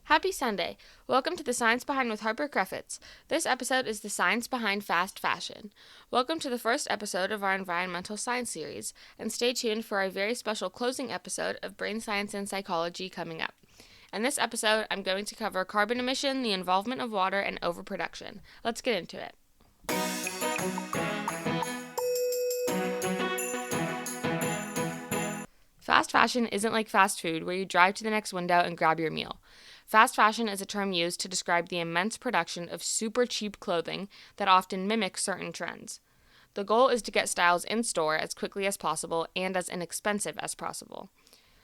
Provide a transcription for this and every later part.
Happy Sunday. Welcome to The Science Behind with Harper Creffitz. This episode is the science behind fast fashion. Welcome to the first episode of our environmental science series, and stay tuned for a very special closing episode of Brain Science and Psychology coming up. In this episode, I'm going to cover carbon emission, the involvement of water, and overproduction. Let's get into it. Fast fashion isn't like fast food where you drive to the next window and grab your meal. Fast fashion is a term used to describe the immense production of super cheap clothing that often mimics certain trends. The goal is to get styles in store as quickly as possible and as inexpensive as possible.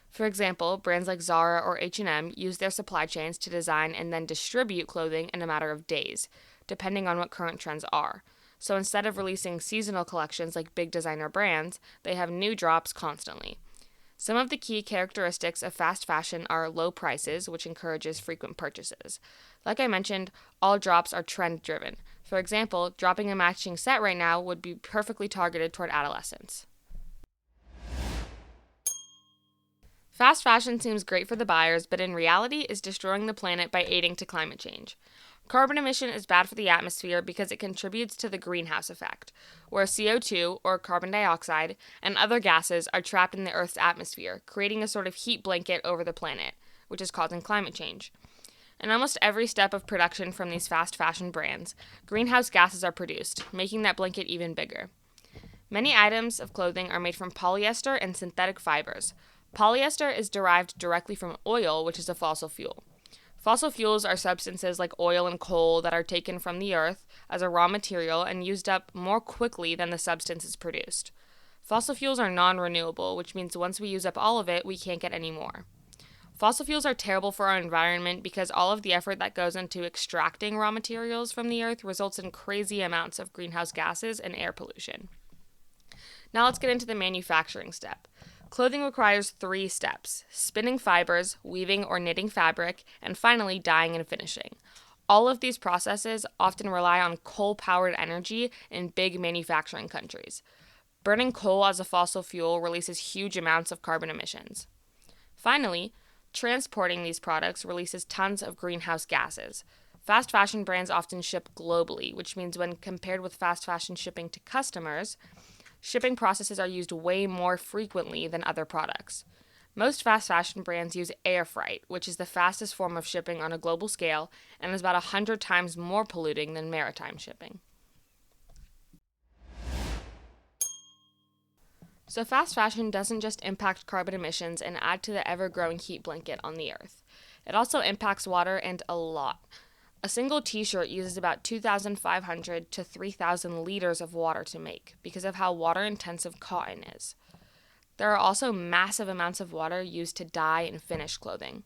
For example, brands like Zara or H&M use their supply chains to design and then distribute clothing in a matter of days, depending on what current trends are. So instead of releasing seasonal collections like big designer brands, they have new drops constantly. Some of the key characteristics of fast fashion are low prices, which encourages frequent purchases. Like I mentioned, all drops are trend-driven. For example, dropping a matching set right now would be perfectly targeted toward adolescents. Fast fashion seems great for the buyers, but in reality is destroying the planet by aiding to climate change. Carbon emission is bad for the atmosphere because it contributes to the greenhouse effect, where CO2, or carbon dioxide, and other gases are trapped in the Earth's atmosphere, creating a sort of heat blanket over the planet, which is causing climate change. In almost every step of production from these fast fashion brands, greenhouse gases are produced, making that blanket even bigger. Many items of clothing are made from polyester and synthetic fibers. Polyester is derived directly from oil, which is a fossil fuel. Fossil fuels are substances like oil and coal that are taken from the earth as a raw material and used up more quickly than the substance is produced. Fossil fuels are non-renewable, which means once we use up all of it, we can't get any more. Fossil fuels are terrible for our environment because all of the effort that goes into extracting raw materials from the earth results in crazy amounts of greenhouse gases and air pollution. Now let's get into the manufacturing step. Clothing requires 3 steps: spinning fibers, weaving or knitting fabric, and finally dyeing and finishing. All of these processes often rely on coal-powered energy in big manufacturing countries. Burning coal as a fossil fuel releases huge amounts of carbon emissions. Finally, transporting these products releases tons of greenhouse gases. Fast fashion brands often ship globally, which means when compared with fast fashion shipping to customers, shipping processes are used way more frequently than other products. Most fast fashion brands use air freight, which is the fastest form of shipping on a global scale and is about 100 times more polluting than maritime shipping. So fast fashion doesn't just impact carbon emissions and add to the ever-growing heat blanket on the earth. It also impacts water, and a lot. A single t-shirt uses about 2,500 to 3,000 liters of water to make because of how water-intensive cotton is. There are also massive amounts of water used to dye and finish clothing.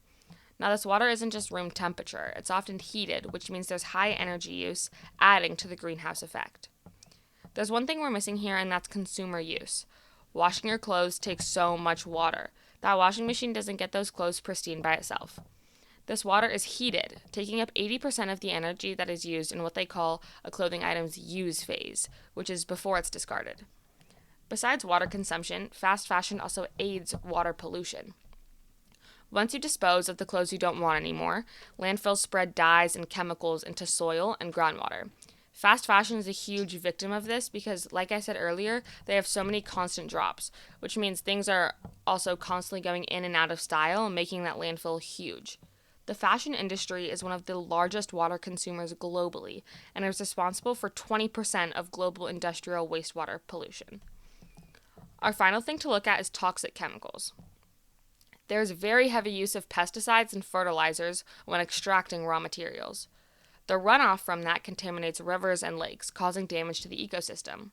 Now, this water isn't just room temperature. It's often heated, which means there's high energy use, adding to the greenhouse effect. There's one thing we're missing here, and that's consumer use. Washing your clothes takes so much water. That washing machine doesn't get those clothes pristine by itself. This water is heated, taking up 80% of the energy that is used in what they call a clothing item's use phase, which is before it's discarded. Besides water consumption, fast fashion also aids water pollution. Once you dispose of the clothes you don't want anymore, landfills spread dyes and chemicals into soil and groundwater. Fast fashion is a huge victim of this because, like I said earlier, they have so many constant drops, which means things are also constantly going in and out of style, making that landfill huge. The fashion industry is one of the largest water consumers globally and is responsible for 20% of global industrial wastewater pollution. Our final thing to look at is toxic chemicals. There is very heavy use of pesticides and fertilizers when extracting raw materials. The runoff from that contaminates rivers and lakes, causing damage to the ecosystem.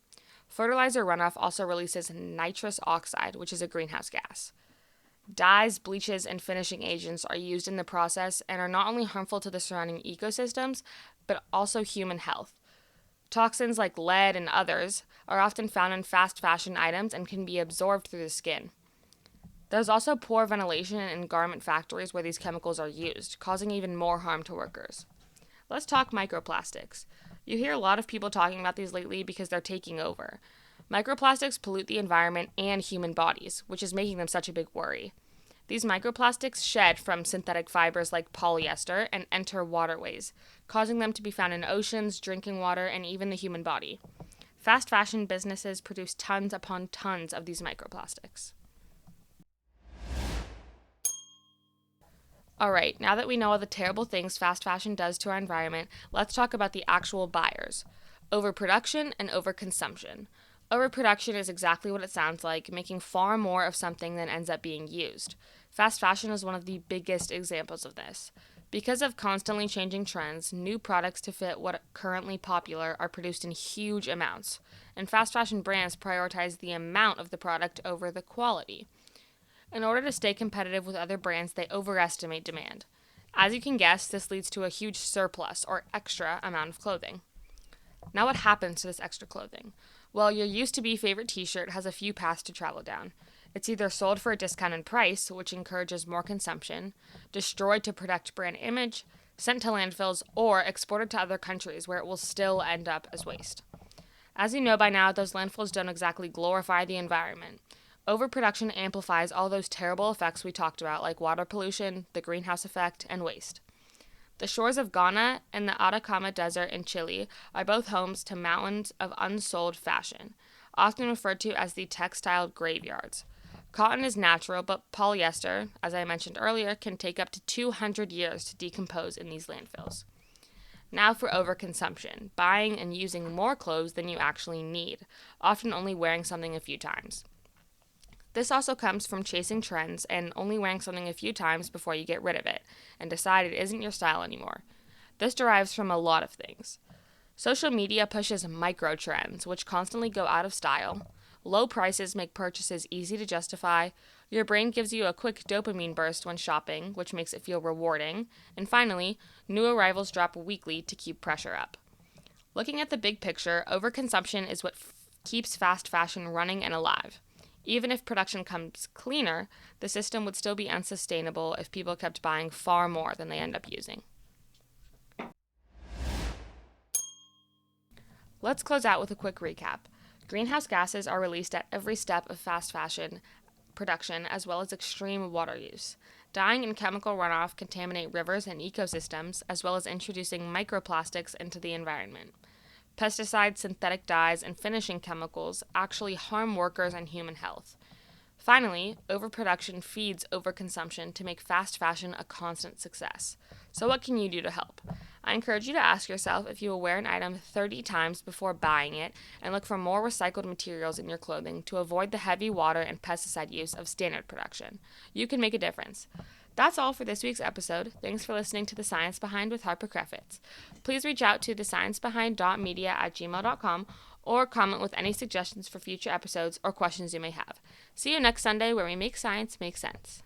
Fertilizer runoff also releases nitrous oxide, which is a greenhouse gas. Dyes, bleaches, and finishing agents are used in the process and are not only harmful to the surrounding ecosystems, but also human health. Toxins like lead and others are often found in fast fashion items and can be absorbed through the skin. There's also poor ventilation in garment factories where these chemicals are used, causing even more harm to workers. Let's talk microplastics. You hear a lot of people talking about these lately because they're taking over. Microplastics pollute the environment and human bodies, which is making them such a big worry. These microplastics shed from synthetic fibers like polyester and enter waterways, causing them to be found in oceans, drinking water, and even the human body. Fast fashion businesses produce tons upon tons of these microplastics. Alright, now that we know all the terrible things fast fashion does to our environment, let's talk about the actual buyers. Overproduction and overconsumption. Overproduction is exactly what it sounds like, making far more of something than ends up being used. Fast fashion is one of the biggest examples of this. Because of constantly changing trends, new products to fit what currently popular are produced in huge amounts, and fast fashion brands prioritize the amount of the product over the quality. In order to stay competitive with other brands, they overestimate demand. As you can guess, this leads to a huge surplus or extra amount of clothing. Now, what happens to this extra clothing? Well, your used to be favorite t-shirt has a few paths to travel down. It's either sold for a discounted price, which encourages more consumption, destroyed to protect brand image, sent to landfills, or exported to other countries where it will still end up as waste. As you know by now, those landfills don't exactly glorify the environment. Overproduction amplifies all those terrible effects we talked about, like water pollution, the greenhouse effect, and waste. The shores of Ghana and the Atacama Desert in Chile are both homes to mountains of unsold fashion, often referred to as the textile graveyards. Cotton is natural, but polyester, as I mentioned earlier, can take up to 200 years to decompose in these landfills. Now for overconsumption, buying and using more clothes than you actually need, often only wearing something a few times. This also comes from chasing trends and only wearing something a few times before you get rid of it and decide it isn't your style anymore. This derives from a lot of things. Social media pushes micro trends, which constantly go out of style. Low prices make purchases easy to justify. Your brain gives you a quick dopamine burst when shopping, which makes it feel rewarding. And finally, new arrivals drop weekly to keep pressure up. Looking at the big picture, overconsumption is what keeps fast fashion running and alive. Even if production comes cleaner, the system would still be unsustainable if people kept buying far more than they end up using. Let's close out with a quick recap. Greenhouse gases are released at every step of fast fashion production, as well as extreme water use. Dyeing and chemical runoff contaminate rivers and ecosystems, as well as introducing microplastics into the environment. Pesticides, synthetic dyes, and finishing chemicals actually harm workers and human health. Finally, overproduction feeds overconsumption to make fast fashion a constant success. So what can you do to help? I encourage you to ask yourself if you will wear an item 30 times before buying it, and look for more recycled materials in your clothing to avoid the heavy water and pesticide use of standard production. You can make a difference. That's all for this week's episode. Thanks for listening to The Science Behind with Harper Creffitz. Please reach out to thesciencebehind.media@gmail.com or comment with any suggestions for future episodes or questions you may have. See you next Sunday where we make science make sense.